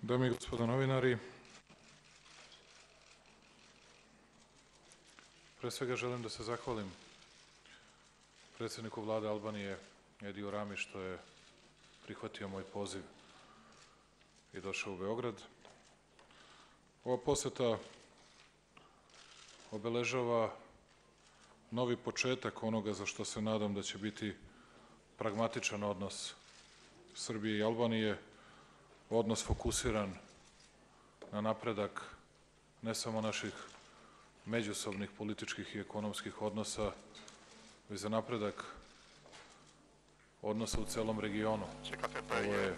Dame i gospodo novinari, pre svega želim da se zahvalim predsjedniku vlade Albanije Ediju Rami što je prihvatio moj poziv i došao u Beograd. Ova poseta obeležava novi početak onoga za što se nadam da će biti pragmatičan odnos Srbije i Albanije, odnos fokusiran na napredak ne samo naših međusobnih političkih i ekonomskih odnosa, već za napredak odnosa u celom regionu. Ovo je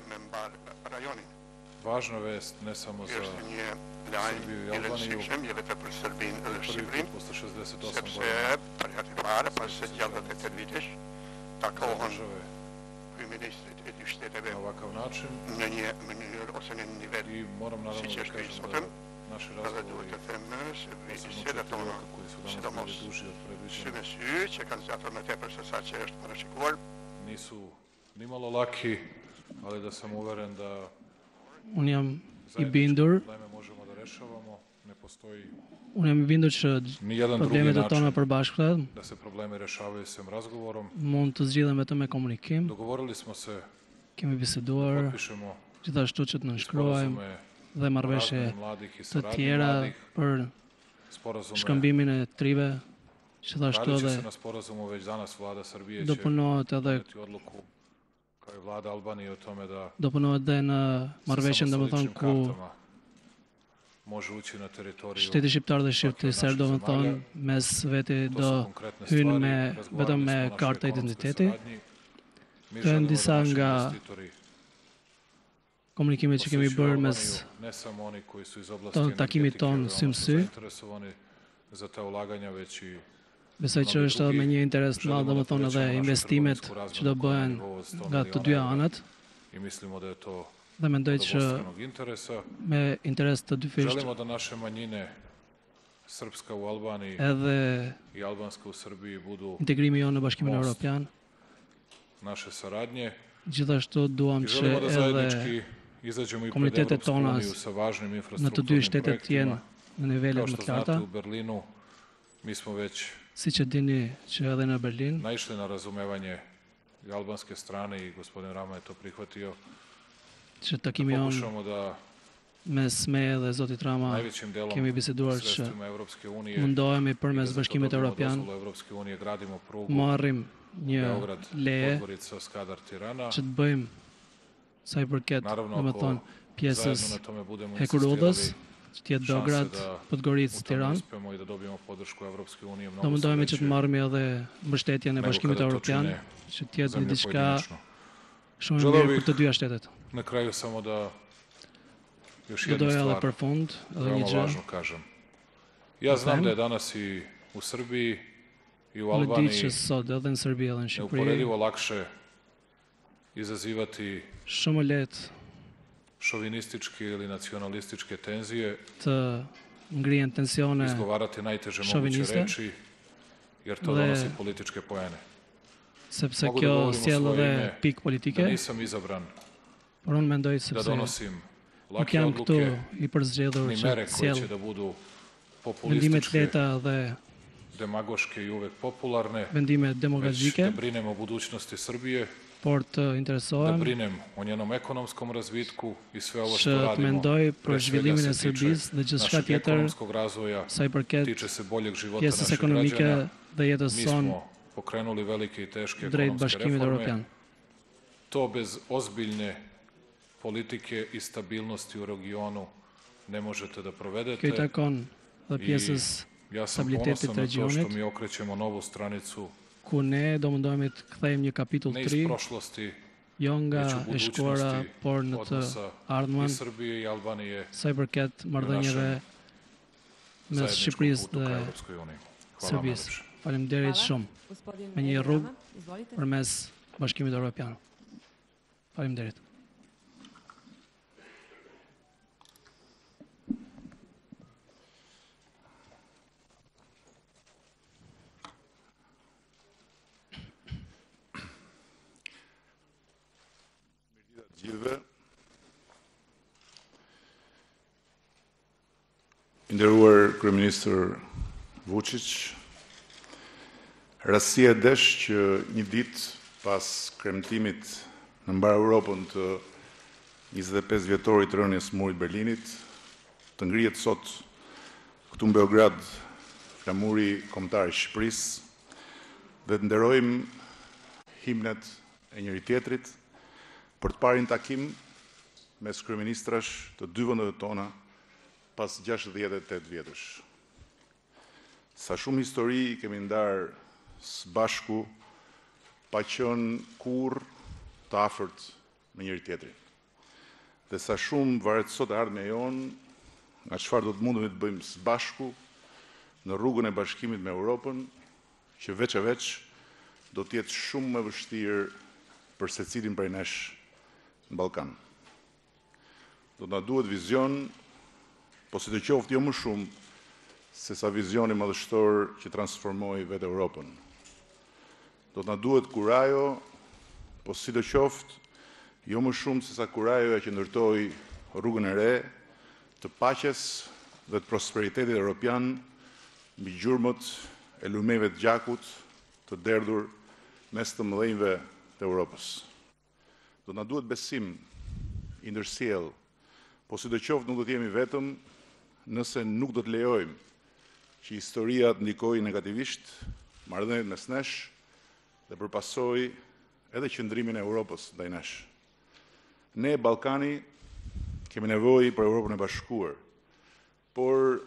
važna vest ne samo za Srbiju i Albaniju, prvi put posle 68 godina države na ovakav način i moram naravno da kažem da naši razgovori posebno 4 roka koji su danas bili duži od predviđenih nisu nimalo laki, ali da sam uveren da zajedničke probleme možemo da rešavamo. Ne postoji nijedan drugi način da se probleme rešavaju sem razgovorom. Dogovorili smo se da potpišemo sporazume razne mladih i saradnje mladih, sporazume. Radit će se na sporazumu već danas. Vlada Srbije će doneti odluku kao i vlada Albanije o tome da sa samo sa ličnim kartama može ući na teritoriju svake od naših zemalja. To su konkretne stvari. Razgovarali smo o našoj ekonomskoj saradnji. Mi želimo da naši investitori posjećuju Albaniju, ne samo oni koji su iz oblasti energetike, veoma su zainteresovani za ta ulaganja, već i Besoj që është edhe me një interes të madh, domethënë edhe investimet që do bëhen nga të dy anët. Dhe mendoj që me interes të dy fisht edhe integrimi jonë në Bashkimin Evropian. Gjithashtu duam që edhe komunitetet tona në të dy shtetet jenë në nivelet më të larta. Si që dini që edhe në Berlin naišli na razumevanje i albanske strane i gospodin Rama je to prihvatio që takimi jonë mes meje dhe Zotit Rama kemi biseduar që mundohemi përmes Bashkimit Evropian marrim një leje që të bëjmë sa i përket domethënë pjesës Hekurudhës, që tjetë Beograd, Podgoricë, Tiranë. Do mundohemi që të marrëmi edhe mbështetjen e Bashkimit Evropian, që tjetë një diçka shumë e mirë për të dyja shtetet. Dodoja edhe për fund, edhe një gjë. Ja znam da je danas i u Srbiji i u Albaniji që sot edhe në Serbi edhe në Shqipëri neuporedivo lakše izazivati shumë lehtë šovinističke ili nacionalističke tenzije, të ngrihen tensione izgovarati najteže moguće reči, jer to donosi političke poene. Sepse kjo sjell edhe pikë politike. Da nisam izabran por unë mendoj da donosim lake odluke, ni mere koje će da budu populističke, demagoške i uvek popularne, već da brinem o budućnosti Srbije, da brinem o njenom ekonomskom razvitku i sve ovo što radimo, pre svega se tiče našeg ekonomskog razvoja, tiče se boljeg života naših građana. Mi smo pokrenuli velike i teške ekonomske reforme. To bez ozbiljne politike i stabilnosti u regionu ne možete da provedete. I ja sam ponosan na to što mi okrećemo novu stranicu ku ne do mundohemi të kthejmë një kapitull 3, jo nga e shkuara, por në të ardhmen, sa i përket marrëdhënieve mes Shqipërisë dhe Serbisë. Faleminderit shumë me një rrugë përmes Bashkimit Evropian. Faleminderit. Gjithve, Nderuar Kryeministër Vučić, rastësia desh që një ditë pas kremtimit në mbar Europën të 25 vjetorit të rënies murit Berlinit, të ngrihet sot këtu në Beograd flamuri kombëtar i Shqipërisë dhe të nderojmë himnet e njëri tjetrit për të parin takim mes kryeministrash të dy vendeve tona pas 68 vjetësh. Sa shumë histori kemi ndarë së bashku pa qenë kurrë të afërt me njëri tjetrin. Dhe sa shumë varet sot ardhmja jonë nga çfarë do të mundemi të bëjmë së bashku në rrugën e bashkimit me Europën, që veç e veç do të jetë shumë më vështirë për secilin prej nesh në Ballkan. Do të na duhet vizion, po si të qoftë jo më shumë se sa vizioni madhështor që transformoi vetë Europën. Do të na duhet kurajo, po si të qoftë jo më shumë se sa kurajoja që ndërtoi rrugën e re të paqes dhe të prosperitetit evropian mbi gjurmët e lumeve të gjakut të derdhur mes të mëdhenjve të Europës. Do të na duhet besim i ndërsjell, po si të qoftë nuk do të jemi vetëm nëse nuk do të lejojmë që historia të ndikojë negativisht marrëdhëniet mes nesh dhe përpasojë edhe qëndrimin e Europës ndaj nesh. Ne, Ballkani, kemi nevojë për Europën e bashkuar, por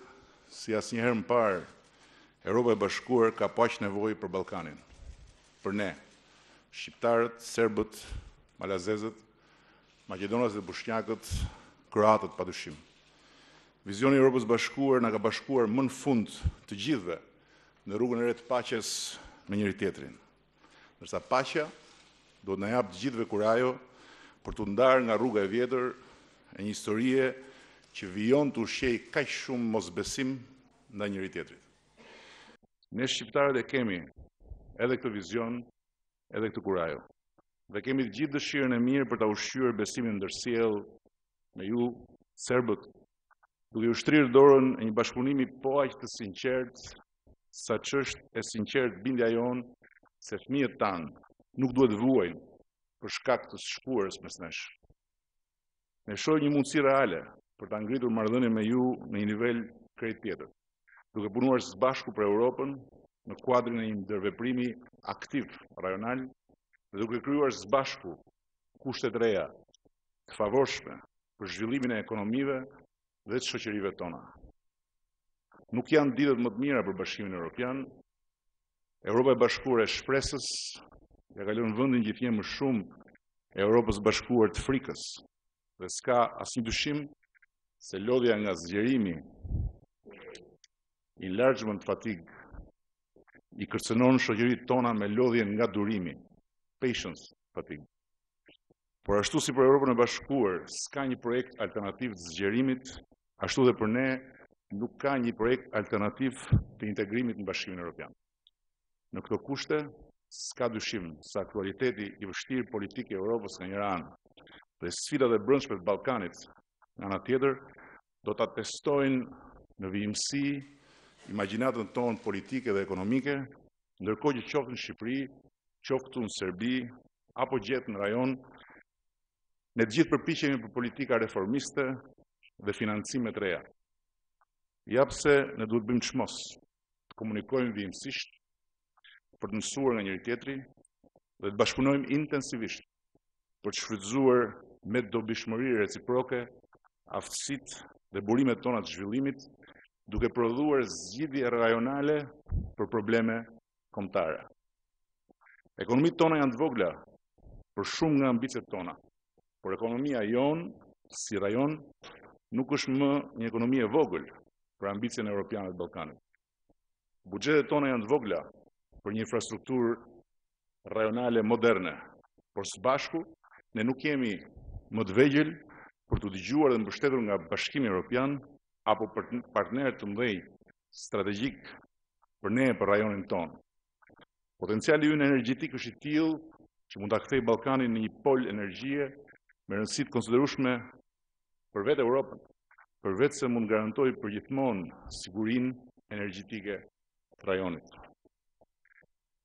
si asnjëherë më parë, Europa e bashkuar ka paq nevojë për Ballkanin. Për ne, shqiptarët, serbët, malazezët, maqedonasët dhe bushnjakët, kroatët padyshim. Vizioni i Europës bashkuar na ka bashkuar më në fund të gjithëve në rrugën e re të paqes me njëri tjetrin. Ndërsa paqja do të na jap të gjithëve kurajo për të ndarë nga rruga e vjetër e një historie që vijon të ushqejë kaq shumë mosbesim ndaj njëri tjetrit. Ne shqiptarët e kemi edhe këtë vizion, edhe këtë kurajo. Dhe kemi të gjithë dëshirën e mirë për ta ushqyer besimin ndërsjell me ju, serbët, duke u shtrirë dorën e një bashkëpunimi po aq të sinqert, sa ç'është e sinqert bindja jonë se fëmijët tanë nuk duhet vuajnë për shkak të shkuarës mes nesh. Ne shohim një mundësi reale për ta ngritur marrëdhënien me ju në një nivel krejt tjetër, duke punuar së bashku për Europën në kuadrin e një ndërveprimi aktiv rajonal dhe duke krijuar së bashku kushte të reja të favorshme për zhvillimin e ekonomive dhe të shoqërive tona. Nuk janë ditët më të mira për Bashkimin Evropian. Europa e bashkuar e shpresës ja ka lënë vendin gjithnjë më shumë e Europës bashkuar të frikës. Dhe s'ka asnjë dyshim se lodhja nga zgjerimi, enlargement fatigue, i kërcënon shoqëritë tona me lodhjen nga durimi, patience fatigue. Por ashtu si për Europën e bashkuar s'ka një projekt alternativ të zgjerimit, ashtu dhe për ne nuk ka një projekt alternativ të integrimit në Bashkimin Evropian. Në këto kushte, s'ka dyshim se aktualiteti i vështirë politik i Europës nga njëra anë dhe sfidat e brendshme të Ballkanit nga ana tjetër do ta testojnë në vijimësi imagjinatën tonë politike dhe ekonomike, ndërkohë që qoftë në Shqipëri, qoftë këtu në Serbi apo gjetë në rajon, ne të gjithë përpiqemi për politika reformiste dhe financime të reja. Ja pse ne duhet bëjmë çmos, të komunikojmë vijimësisht për të mësuar nga njëri tjetri dhe të bashkëpunojmë intensivisht për të shfrytzuar me dobishmëri reciproke aftësitë dhe burimet tona të zhvillimit, duke prodhuar zgjidhje rajonale për probleme kombëtare. Ekonomitë tona janë të vogla për shumë nga ambicet tona, por ekonomia jonë si rajon nuk është më një ekonomi e vogël për ambicien evropiane të Ballkanit. Buxhetet tona janë të vogla për një infrastrukturë rajonale moderne, por së bashku ne nuk jemi më të vegjël për të dëgjuar dhe mbështetur nga Bashkimi Evropian apo për partnerë të mëdhenj strategjik për ne e për rajonin tonë. Potenciali ynë energjetik është i tillë që mund ta kthejë Ballkanin në një pol energjie me rëndësi të konsiderueshme për vetë Europën, përveç se mund garantoj përgjithmonë sigurinë energjetike të rajonit.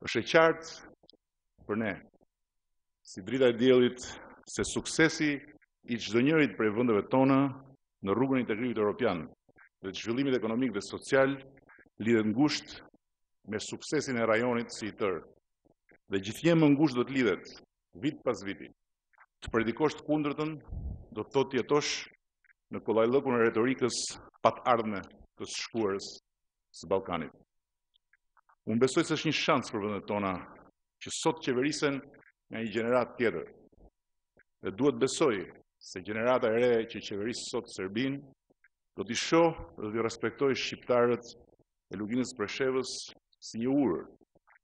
Është e qartë për ne, si drita e diellit, se suksesi i çdo njërit prej vendeve tona në rrugën e integrimit evropian dhe të zhvillimit ekonomik dhe social lidhet ngushtë me suksesin e rajonit si i tërë. Dhe gjithnjë më ngushtë do të lidhet vit pas viti. Të predikosh të kundërtën do të thotë jetosh në kollajllëkun e retorikës patardhme të së shkuarës së Ballkanit. Unë besoj se është një shans për vendet tona që sot qeverisen nga një gjenerat tjetër. Dhe duhet besoj se gjenerata e re që qeverisë sot Serbinë do t'i shohë dhe t'i respektojë shqiptarët e luginës Preshevës si një urë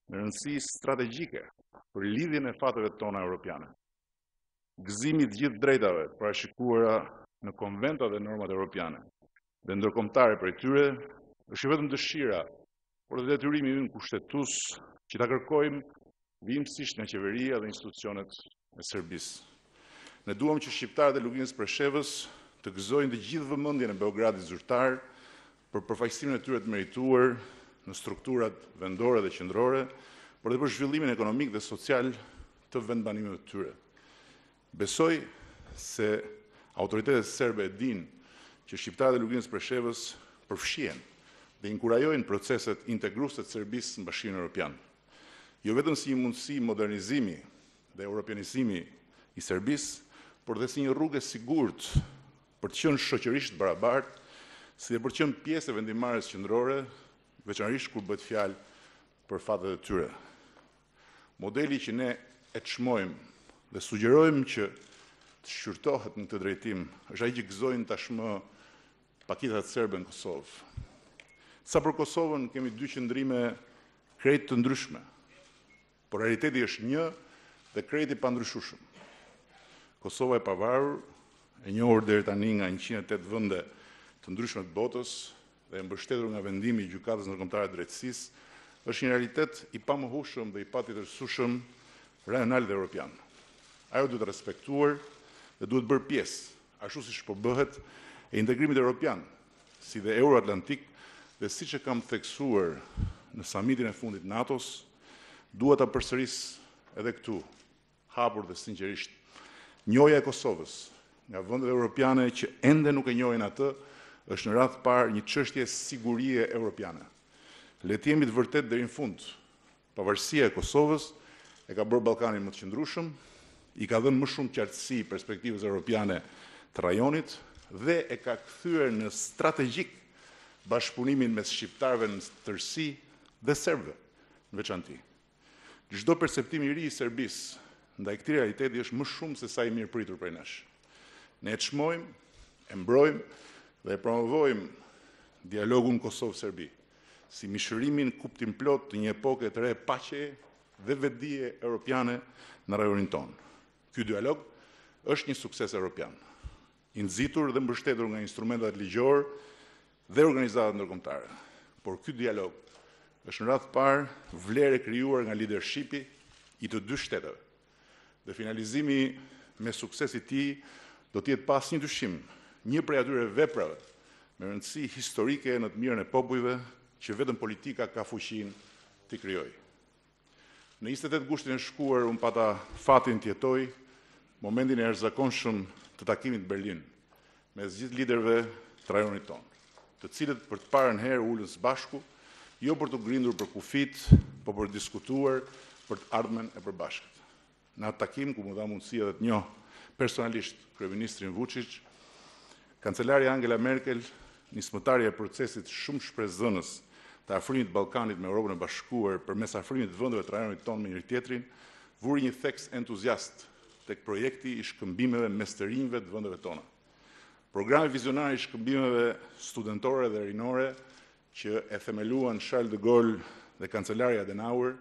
me rëndësi strategjike për lidhjen e fateve tona europiane. Gëzimi të gjithë drejtave parashikuara në konventat dhe normat europiane dhe ndërkombëtare për tyre është vetëm dëshira, por dhe detyrimi ynë kushtetues që ta kërkojmë vimësisht nga qeveria dhe institucionet e Serbisë. Ne duam që shqiptarët e luginës Preshevës të gëzojnë të gjithë vëmendjen e Beogradit zyrtar për përfaqësimin e tyre të merituar në strukturat vendore dhe qendrore, por dhe për zhvillimin ekonomik dhe social të vendbanimeve të tyre. Besoj se autoritetet serbe e dinë që shqiptarët e luginës Preshevës përfshihen dhe inkurajojnë proceset integruese të Serbisë në Bashkimin Evropian. Jo vetëm si një mundësi modernizimi dhe europianizimi i Serbisë, por dhe si një rrugë e sigurt për të qenë shoqërisht barabartë, si dhe për të qenë pjesë e vendimarrjes qendrore, veçanërisht kur bëhet fjalë për fatet e tyre. Modeli që ne e çmojmë dhe sugjerojmë që të shqyrtohet në këtë drejtim është ai që gëzojnë tashmë pakitat serbe në Kosovë. Sa për Kosovën kemi dy qëndrime krejt të ndryshme, por realiteti është një dhe krejt i pandryshueshëm. Kosova e pavarur, e njohur deri tani nga 108 vende të ndryshme të botës dhe e mbështetur nga vendimi i Gjykatës Ndërkombëtare të Drejtësisë, është një realitet i pamohueshëm dhe i patjetërsueshëm rajonal dhe evropian. Ajo duhet respektuar dhe duhet bërë pjesë, ashtu siç po bëhet, e integrimit evropian, si dhe euroatlantik, dhe siç e kam theksuar në samitin e fundit NATO-s, duhet ta përsëris edhe këtu, hapur dhe sinqerisht, njohja e Kosovës nga vendet evropiane që ende nuk e njohin atë, është në radhë parë një çështje sigurie evropiane. Le të jemi të vërtetë deri në fund. Pavarësia e Kosovës e ka bërë Ballkanin më të qëndrueshëm, i ka dhënë më shumë qartësi perspektivës evropiane të rajonit dhe e ka kthyer në strategjik bashkëpunimin mes shqiptarëve në tërësi dhe serbëve në veçantë. Çdo perceptim i ri i Serbisë ndaj këtij realiteti është më shumë se sa i mirëpritur prej nesh. Ne e çmojmë, e mbrojmë dhe e promovojmë dialogun Kosovë-Serbi si mishërimin kuptim plot të një epoke të re paqe dhe vetdije europiane në rajonin tonë. Ky dialog është një sukses europian, i nxitur dhe mbështetur nga instrumentat ligjor dhe organizatat ndërkombëtare. Por ky dialog është në radhë parë vlerë e krijuar nga leadershipi i të dy shteteve. Dhe finalizimi me sukses i tij do të jetë pas një dyshim, një prej atyre veprave me rëndësi historike në të mirën e popujve që vetëm politika ka fuqinë t'i krijojë. Në 28 gushtin e shkuar unë pata fatin të jetoj momentin e jashtëzakonshëm të takimit në Berlin mes gjithë liderëve të rajonit tonë, të cilët për të parën herë ulën së bashku, jo për të grindur për kufit, por për të diskutuar për të ardhmen e përbashkët. Në atë takim ku më dha mundësia dhe të njoh personalisht kryeministrin Vučić, kancelarja Angela Merkel, nismëtarja e procesit shumë shpresdhënës të afrimit të Ballkanit me Europën e Bashkuar përmes afrimit të vendeve të rajonit tonë me njëri tjetrin, vuri një theks entuziast tek projekti i shkëmbimeve mes të rinjve të vendeve tona. Programi vizionar i shkëmbimeve studentore dhe rinore që e themeluan Charles de Gaulle dhe kancelarja Adenauer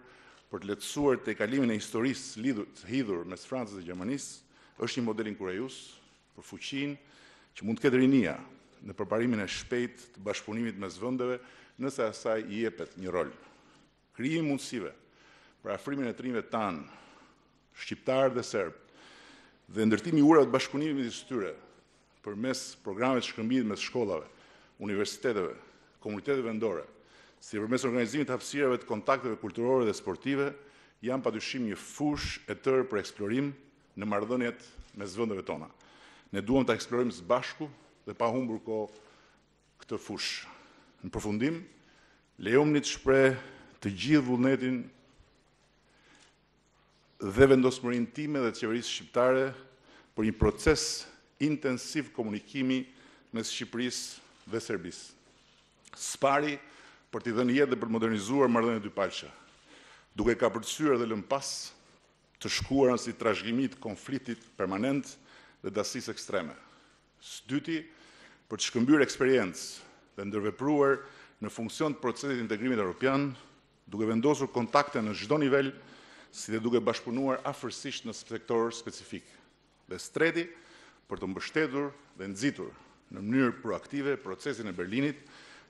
për të lehtësuar tejkalimin e historisë hidhur mes Francës dhe Gjermanisë, është një model inkurajues për fuqinë që mund të ketë rinia në përparimin e shpejt të bashkëpunimit mes vendeve nëse asaj i jepet një rol. Krijimi mundësive për afrimin e të rinjve tanë, shqiptarë dhe serbë, dhe ndërtimi i urave të bashkëpunimit midis tyre, përmes programeve të shkëmbimit mes shkollave, universiteteve, komuniteteve vendore, si përmes organizimit të hapësirave të kontakteve kulturore dhe sportive, janë padyshim një fushë e tërë për eksplorim në marrëdhëniet mes vendeve tona. Ne duam ta eksplorojmë së bashku dhe pa humbur kohë këtë fushë. Në përfundim, lejoni të shpreh të gjithë vullnetin dhe vendosmërinë time dhe të qeverisë shqiptare për një proces intensiv komunikimi mes Shqipërisë dhe Serbisë. Spari për t'i dhënë jetë dhe për të modernizuar marrëdhëniet dypalçe, duke kapërcyer dhe lënë pas të shkuara si trashëgimi të konfliktit permanent dhe dasisë ekstreme. Së dyti, për të shkëmbyer eksperiencë dhe ndërvepruar në funksion të procesit të integrimit evropian, duke vendosur kontakte në çdo nivel, si dhe duke bashkëpunuar afërsisht në sektor specifik. Dhe së treti, për të mbështetur dhe nxitur në mënyrë proaktive procesin e Berlinit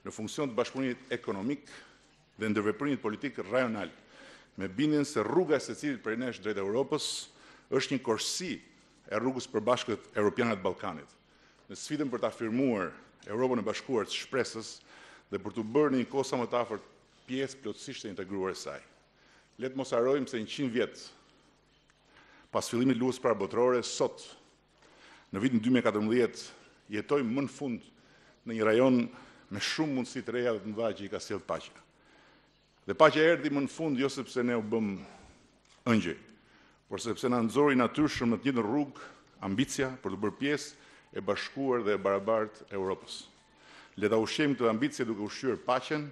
në funksion të bashkëpunimit ekonomik dhe ndërveprimit politik rajonal, me bindjen se rruga e secilit prej nesh drejt Europës është një korsi e rrugës përbashkët europiane të Ballkanit, në sfidën për të afirmuar Europën e Bashkuar të shpresës dhe për të bërë në një kohë sa më të afërt pjesë plotësisht e integruar e saj. Le të mos harrojmë se 100 vjet pas fillimit të luftës së parë botërore, sot në vitin 2014 jetojmë më në fund në një rajon me shumë mundësi të reja dhe të mëdha që i ka sjellë paqja. Dhe paqja erdhi më në fund jo sepse ne u bëm ëngjëj, por sepse na nxori natyrshëm në të njëjtën rrugë ambicia për të bërë pjesë e bashkuar dhe e barabartë e Europës. Le ta ushqejmë këtë ambicie duke ushqyer paqen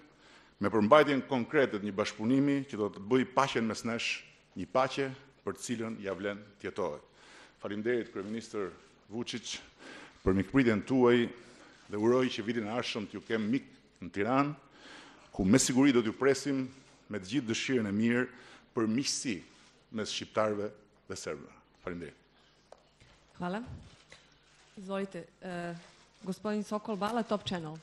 me përmbajtjen konkrete të një bashkëpunimi që do të bëjë paqen mes nesh një paqe për të cilën ja vlen të jetohet. Faleminderit kryeministër Vučić për mikpritjen tuaj dhe uroj që vitin e ardhshëm t'ju kem mik në Tiranë, ku me siguri do t'ju presim me të gjithë dëshirën e mirë për miqësi mes shqiptarëve dhe serbëve. Faleminderit. Hvala. Izvolite, gospodin Sokol Balla, Top Channel.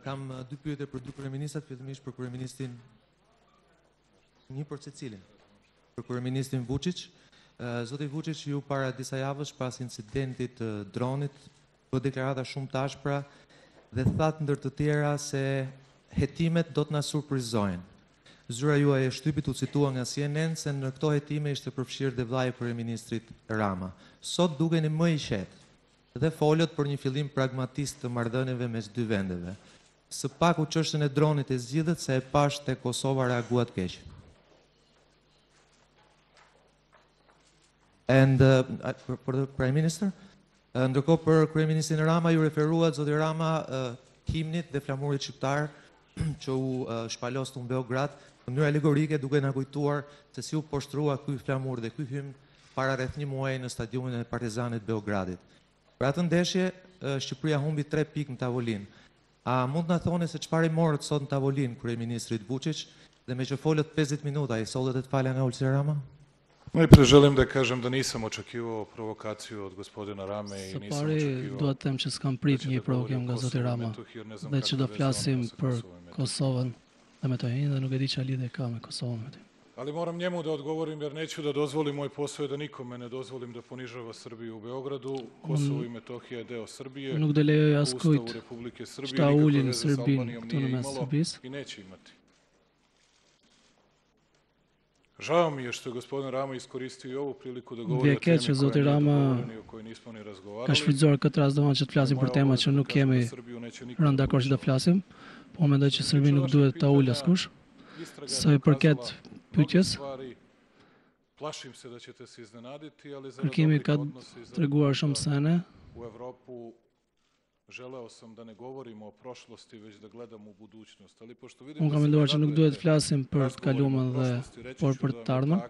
Kam dy pyetje për dy kryeministrat, fillimisht për kryeministin, një për secilin. Për kryeministin Vučić. Zoti Vučić, ju para disa javësh pas incidentit të dronit bë deklarata shumë të ashpra dhe thatë ndër të tjera se hetimet do të na surprizojnë. Zyra juaj e shtypit u citua nga CNN se në këto hetime ishte përfshirë dhe vllai i kryeministrit Rama. Sot dukeni më i qetë dhe folët për një fillim pragmatist të marrëdhënieve mes dy vendeve. Së paku çështën e dronit e zgjidhet se e pash te Kosova reaguat keq. And for the Prime Minister, ndërkohë për kryeministin Rama ju referuat zoti Rama himnit dhe flamurit shqiptar që u shpalos në Beograd në mënyrë alegorike duke na kujtuar se si u poshtrua ky flamur dhe ky himn para rreth një muaji në stadiumin e Partizanit Beogradit. Për atë ndeshje, Shqipëria humbi 3 pikë në tavolinë. A mund na thoni se çfarë i morët sot në tavolinë kryeministrit Vučić dhe me që folët 50 minuta i sollet të falja nga Ulci Rama? Najprije želim da kažem da nisam očekivao provokaciju od gospodina Rame i nisam očekivao duhet të them që s'kam prit një provokim nga zoti Rama dhe që do flasim për Kosovën dhe me Metohijin dhe nuk e di çfarë lidhje ka me Kosovën me ty. Ali moram njemu da odgovorim jer neću da dozvolim, moj posao je da nikome ne dozvolim da ponižava Srbiju u Beogradu. Kosovo i Metohija je deo Srbije. Nuk do lejoj askujt Ustavu Republike Srbije šta uljin nikakve veze sa Srbin Albanijom këtu në nije mes imalo Serbisë. i neće imati. Žao mi je što je gospodin Rama iskoristio i ovu priliku da govori o temi o kojoj nismo ni razgovarali. Ka shfrytzuar këtë rast domosdoshmë që të flasim për tema që nuk kemi rënë dakord që të flasim, po mendoj që Serbia nuk duhet ta ulë askush. Sa i përket pyetjes, plašim se da ćete se iznenaditi, ali za kemi ka treguar shumë sene. U Evropu želeo sam da ne govorimo o prošlosti, već da gledamo u budućnost. Ali pošto vidim unë kam menduar që nuk duhet flasim për të kaluarën dhe por për të ardhmen.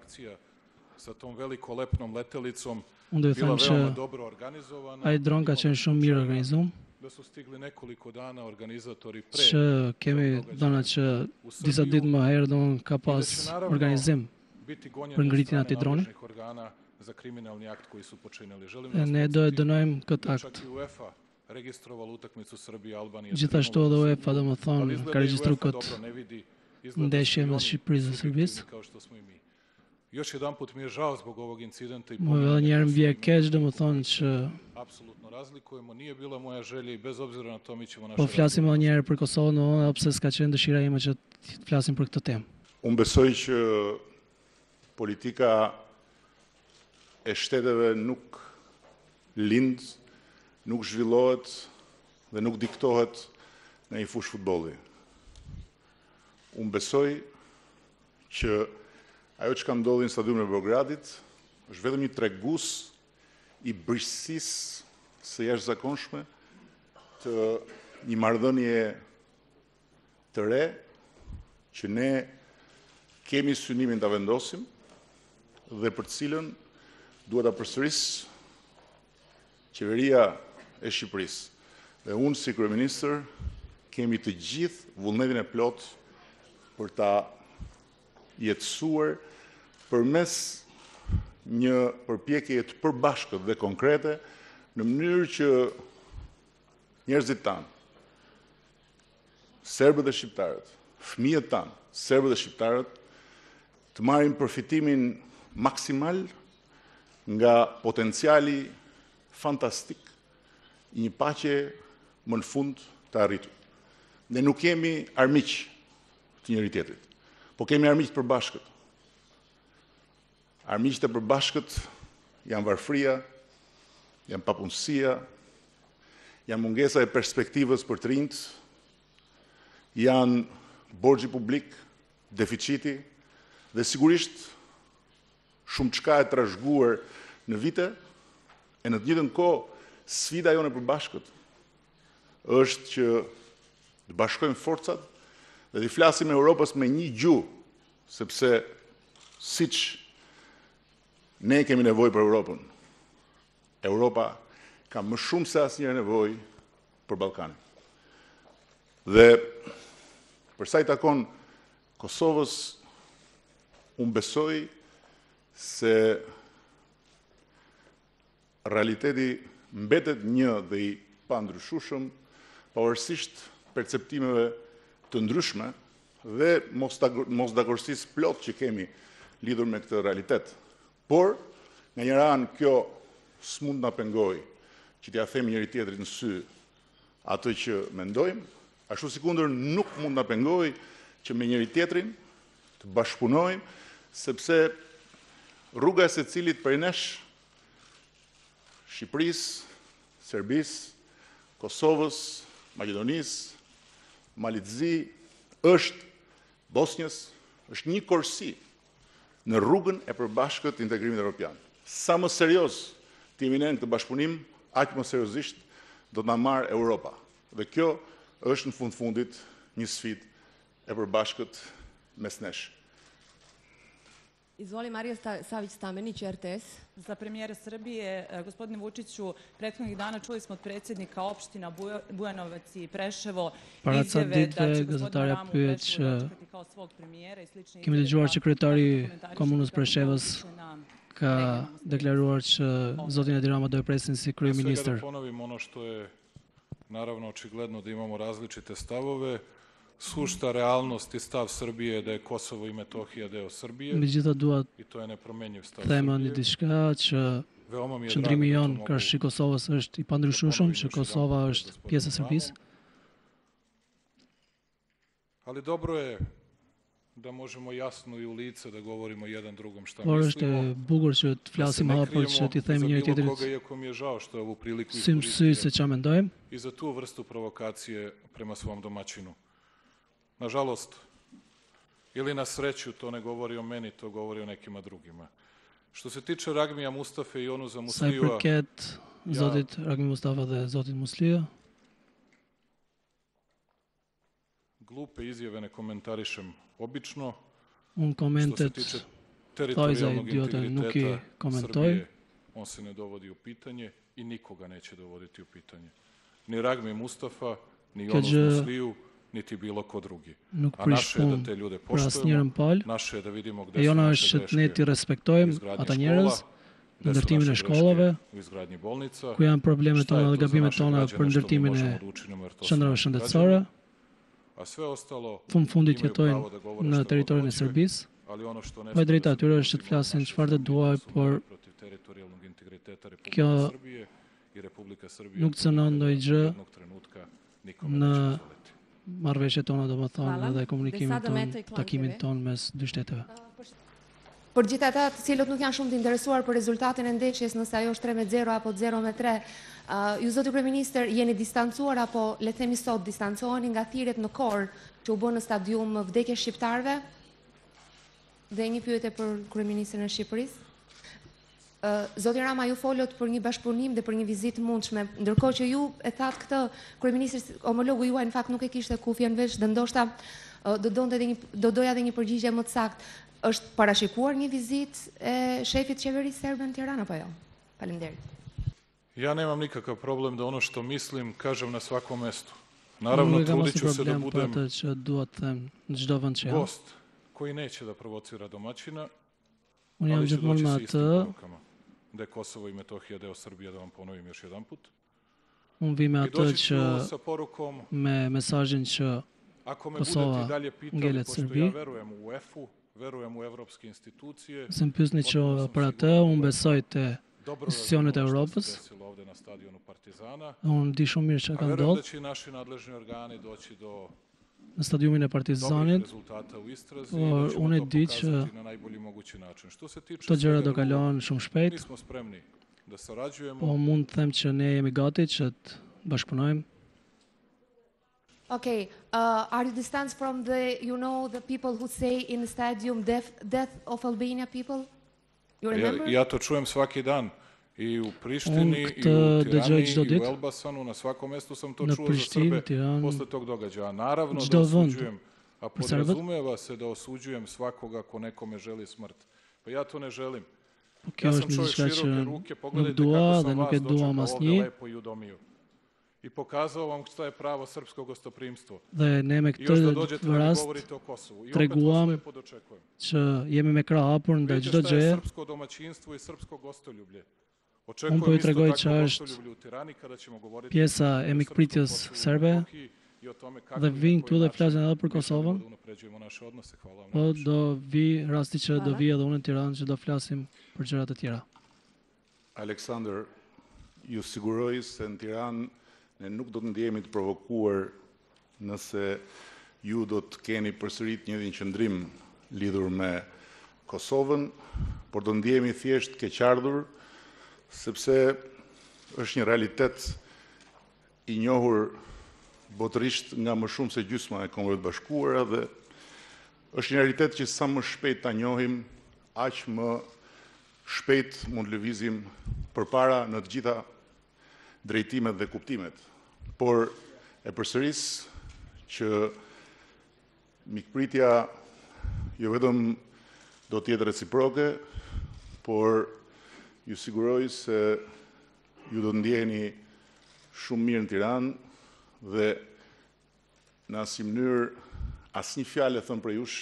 Sa tom veliko lepnom letelicom unë do të them që ai dron ka qenë shumë mirë organizuar. Da su stigli nekoliko dana organizatori që kemi dhëna që disa ditë më herë don ka pas organizim për ngritjen e atij droni. Za kriminalni akt koji su počinili. Ne do e dënojmë këtë akt. Registroval utakmicu Srbija Albanija. Gjithashtu edhe UEFA domethënë ka regjistruar këtë ndeshje mes Shqipërisë dhe Serbisë. Još jedanput mi je žao zbog ovog incidenta i edhe njerë më vje keq, domethënë që apsolutno razlikujemo, nije bila moja želja i bez obzira na to mi ćemo naše po flasim edhe njerë për Kosovën, edhe pse s'ka qenë dëshira ime që të flasim për këtë temë. Unë besoj që politika e shteteve nuk lind, nuk zhvillohet dhe nuk diktohet në një fush futbolli. Unë besoj që ajo që ka ndodhi në stadiumin e Beogradit është vetëm një tregus i brishësisë së jashtëzakonshme të një marrëdhënie të re që ne kemi synimin ta vendosim dhe për të cilën duhet ta përsërisë qeveria e Shqipërisë. Dhe unë si kryeministër kemi të gjithë vullnetin e plot për ta jetësuar përmes një përpjekje të përbashkët dhe konkrete në mënyrë që njerëzit tanë, serbët dhe shqiptarët, fëmijët tanë, serbët dhe shqiptarët, të marrin përfitimin maksimal nga potenciali fantastik i një paqe më në fund të arritur. Ne nuk kemi armiq të njëri tjetrit, po kemi armiq të përbashkët. Armiqtë e përbashkët janë varfëria, janë papunësia, janë mungesa e perspektivës për të rinjt, janë borxhi publik, deficiti dhe sigurisht shumë çka e trashëguar në vite e në të njëjtën kohë sfida jonë e përbashkët është që të bashkojmë forcat dhe të flasim e Europës me një gjuhë, sepse siç ne kemi nevojë për Europën, Europa ka më shumë se asnjëherë nevojë për Ballkanin. Dhe për sa i takon Kosovës, unë besoj se realiteti mbetet një dhe i pandryshueshëm, pavarësisht perceptimeve të ndryshme dhe mosdakorsisë plot që kemi lidhur me këtë realitet. Por, nga njëra anë, kjo s'mund na pengoj që t'ja themi njëri tjetrit në sy atë që mendojmë, ashtu sikundër nuk mund na pengoj që me njëri tjetrin të bashkëpunojmë, sepse rruga e secilit prej nesh, Shqipërisë, Serbisë, Kosovës, Maqedonisë, Malitëzi, është Bosnjës, është një korsi në rrugën e përbashkët të integrimit evropian. Sa më serioz të jemi ne në këtë bashkëpunim, aq më seriozisht do të na marrë Europa. Dhe kjo është në fundit një sfidë e përbashkët mes nesh. Izvoli Marija Savić-Stamenić, RTS. Za premijera Srbije, gospodine Vučiću, prethodnih dana čuli smo od predsjednika opština Bujanovac i Preševo izjave da će gospodin Ramu u Preševu dočekati kao svog premijera i slične izjave. Kemi dëgjuar që kryetari komunës Preševës ka deklaruar që zotin Edi Rama do e presin si kryeministër. Sve da ponovim ono što je naravno očigledno da imamo različite stavove. Sušta realnost i stav Srbije je da je Kosovo i Metohija deo Srbije i to je nepromenjiv stav Srbije. Thema një diçka që qëndrimi jonë kërshi Kosovës është i pandryshueshëm, që Kosova është pjesë e Serbisë. Ali dobro je da možemo jasno i u lice da govorimo jedan drugom šta mislimo. Por është bukur që të flasim hapër, që t'i themi njëri tjetrit sy në sy se ç'a mendojmë. I za tu vrstu provokacije prema svom domaćinu. Nažalost, ili na sreću, to ne govori o meni, to govori o nekima drugima. Što se tiče Ragmija Mustafe i Onuza Muslijeva... Sa i përket zotit Ragmi Mustafa dhe zotit Muslijeva? Glupe izjave ne komentarišem obično. Unë komentet thoj za idiote nuk i komentoj. On se ne dovodi u pitanje i nikoga neće dovoditi u pitanje. Ni Ragmi Mustafa, ni Onuz Musliju, niti bilo ko drugi. A naše je da te ljude poštujemo, naše je da vidimo gde su naše greške u izgradnji škola, gde su naše greške u izgradnji bolnica, ku janë problemet tona dhe gabimet tona për ndërtimin e qendrave shëndetësore. A sve ostalo fundit jetojnë në territorin e Serbisë. Po e drejta atyre është të flasin çfarë të duaj, por kjo nuk cënon ndonjë gjë në marrëveshjet tona, domethënë, edhe komunikimin tonë, takimin tonë mes dy shteteve. Për gjithë ata të cilët nuk janë shumë të interesuar për rezultatin e ndeshjes, nëse ajo është 3-0 apo 0-3, ju zoti kryeministër jeni distancuar apo le të themi sot distancoheni nga thirrjet në Kor që u bën në stadium vdekje shqiptarëve? Dhe një pyetje për kryeministrin e Shqipërisë. Zoti Rama, ju folët për një bashkëpunim dhe për një vizitë mundshme, ndërkohë që ju e thatë këtë, kryeministri homologu juaj në fakt nuk e kishte kufjen vesh dhe ndoshta do doja dhe një përgjigje më të saktë. Është parashikuar një vizitë e shefit qeverisë serbe në Tiranë apo jo? Faleminderit. Ja nemam nikakav problem da ono što mislim kažem na svakom mestu. Naravno, trudit ću se da budem gost koji neće da provocira domaćina, ali ću doći sa istim porukama. Da je Kosovo i Metohija deo Srbije, da vam ponovim još jedan put. I doći ću sa porukom, me mesazhin që Kosova ngelet Serbi. Ja verujem u UEFA-u, verujem u evropske institucije. Se më pyesni që për atë, unë besoj te institucionet e Europës. Unë di shumë mirë që ka ndodhur në stadiumin e Partizanit, por unë e di që këto gjëra do kalohen shumë shpejt, po mund të them që ne jemi gati që të bashkëpunojmë. Okay, are you distanced from the people who say in the stadium death of Albania people? You remember? Ja to čujem svaki dan. I u Prištini, i u Tirani, i u Elbasanu, na svakom mestu sam to čuo za Srbe posle tog događaja. Naravno da osuđujem, a podrazumeva se da osuđujem svakoga ko nekome želi smrt. Pa ja to ne želim. Ja sam čovjek široke ruke, pogledajte kako sam vas dočekao ovdje lepo i udomio. I pokazao vam šta je pravo srpsko gostoprimstvo. I još da dođete da mi govorite o Kosovu. I opet vas lepo dočekujem. Vidite šta je srpsko domaćinstvo i srpsko gostoljublje. Unë po ju tregoj që është pjesa e mikpritjes serbe dhe vinë këtu dhe flasin edhe për Kosovën, po do vi rasti që do vi edhe unë në Tiranë që do flasim për gjërat e tjera. Aleksandër, ju siguroj se në Tiranë ne nuk do të ndjehemi të provokuar nëse ju do të keni përsërit një qëndrim lidhur me Kosovën, por do ndjehemi thjesht keqardhur sepse është një realitet i njohur botërisht nga më shumë se gjysma e Kombeve të Bashkuara dhe është një realitet që sa më shpejt ta njohim, aq më shpejt mund lëvizim përpara në të gjitha drejtimet dhe kuptimet. Por e përsëris që mikpritja jo vetëm do të jetë reciproke, por ju siguroj se ju do të ndjeheni shumë mirë në Tiranë dhe në asnjë mënyrë asnjë fjalë e thënë për jush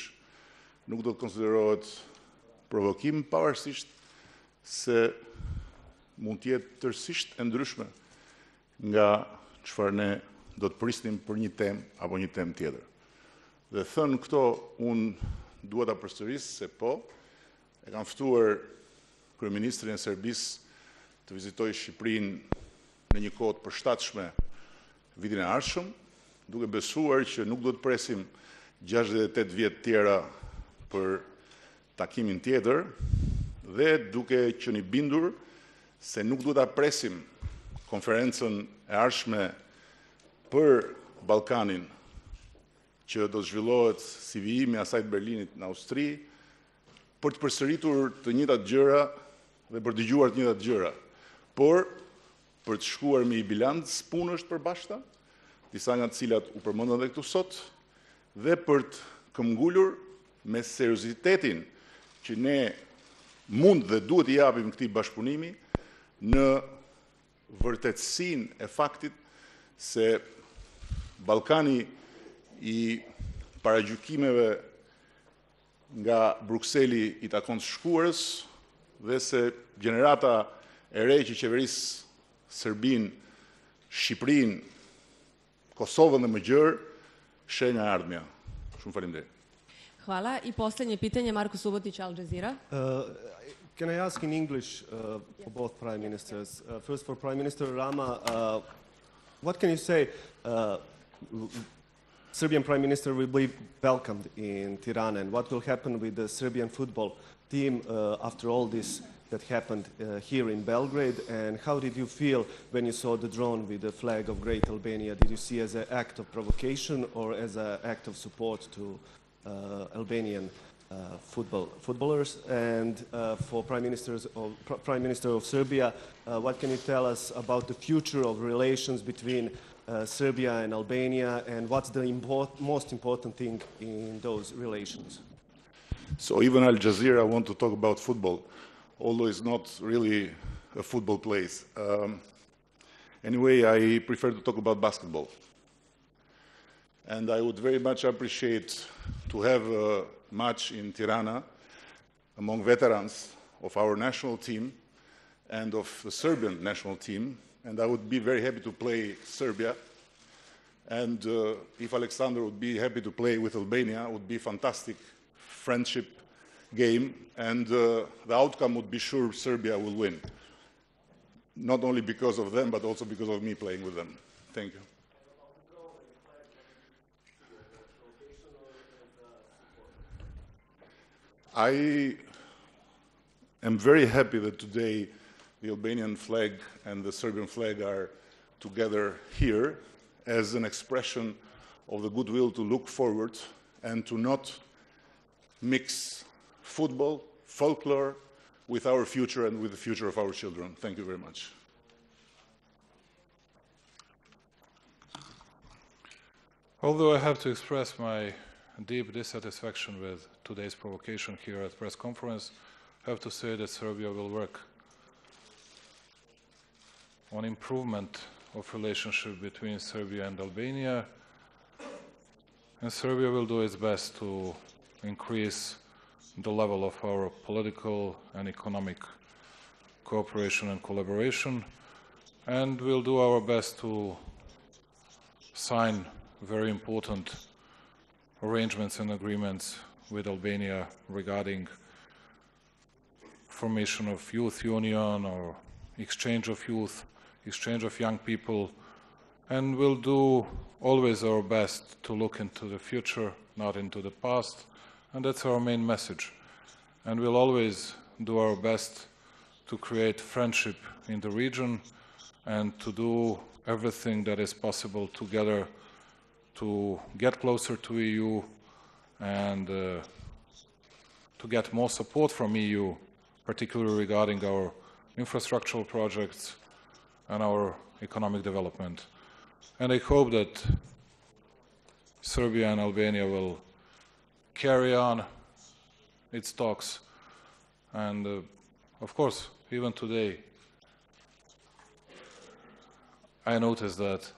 nuk do të konsiderohet provokim, pavarësisht se mund të jetë tërësisht e ndryshme nga çfarë ne do të prisnim për një temë apo një temë tjetër. Dhe thënë këto, unë dua ta përsëris se po, e kam ftuar kryeministrin e Serbisë të vizitojë Shqipërinë në një kohë të përshtatshme vitin e ardhshëm, duke besuar që nuk do të presim 68 vjet tjera për takimin tjetër dhe duke qenë i bindur se nuk duhet ta presim konferencën e ardhshme për Ballkanin që do të zhvillohet si vijimi i asaj të Berlinit në Austri për të përsëritur të njëjtat gjëra dhe për të dëgjuar të njëjtat gjëra, por për të shkuar me i bilanc punësh përbashkëta, disa nga të cilat u përmendën edhe këtu sot, dhe për të këmbgulur me seriozitetin që ne mund dhe duhet i japim këtij bashkëpunimi në vërtetësinë e faktit se Ballkani i paragjykimeve nga Brukseli i takon të shkuarës dhe se gjenerata e re që qeveris Serbinë, Shqipërinë, Kosovën dhe më gjërë, sheh nga ardhmja. Shumë faleminderit. Hvala. I posljednje pitanje, Marko Subotić, Al Jazeera. Can I ask in English for both Prime Ministers? First, for Prime Minister Rama, what can you say? Serbian Prime Minister will be welcomed in Tirana, and what will happen with the Serbian football team after all this that happened here in Belgrade? And how did you feel when you saw the drone with the flag of Great Albania? Did you see as an act of provocation or as an act of support to Albanian footballers? And for Prime Minister of Serbia, what can you tell us about the future of relations between Serbia and Albania, and what's the most important thing in those relations? So even Al Jazeera want to talk about football, although it's not really a football place. Anyway, I prefer to talk about basketball. And I would very much appreciate to have a match in Tirana among veterans of our national team and of the Serbian national team. And I would be very happy to play Serbia. And if Alexander would be happy to play with Albania, it would be a fantastic friendship game. And the outcome would be sure Serbia will win. Not only because of them, but also because of me playing with them. Thank you. I am very happy that today the Albanian flag and the Serbian flag are together here as an expression of the goodwill to look forward and to not mix football, folklore, with our future and with the future of our children. Thank you very much. Although I have to express my deep dissatisfaction with today's provocation here at press conference, I have to say that Serbia will work on improvement of relationship between Serbia and Albania, and Serbia will do its best to increase the level of our political and economic cooperation and collaboration, and we'll do our best to sign very important arrangements and agreements with Albania regarding formation of youth union or exchange of youth, exchange of young people, and we'll do always our best to look into the future, not into the past, and that's our main message. And we'll always do our best to create friendship in the region and to do everything that is possible together to get closer to EU and to get more support from EU, particularly regarding our infrastructural projects and our economic development. And I hope that Serbia and Albania will carry on its talks. And of course, even today, I noticed that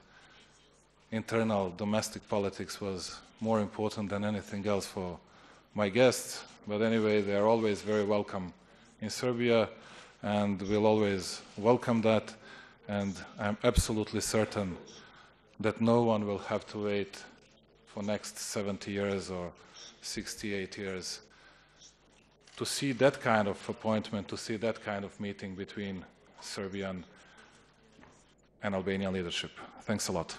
internal domestic politics was more important than anything else for my guests. But anyway, they are always very welcome in Serbia, and we'll always welcome that. And I'm absolutely certain that no one will have to wait for next 70 years or 68 years to see that kind of appointment, to see that kind of meeting between Serbian and Albanian leadership. Thanks a lot.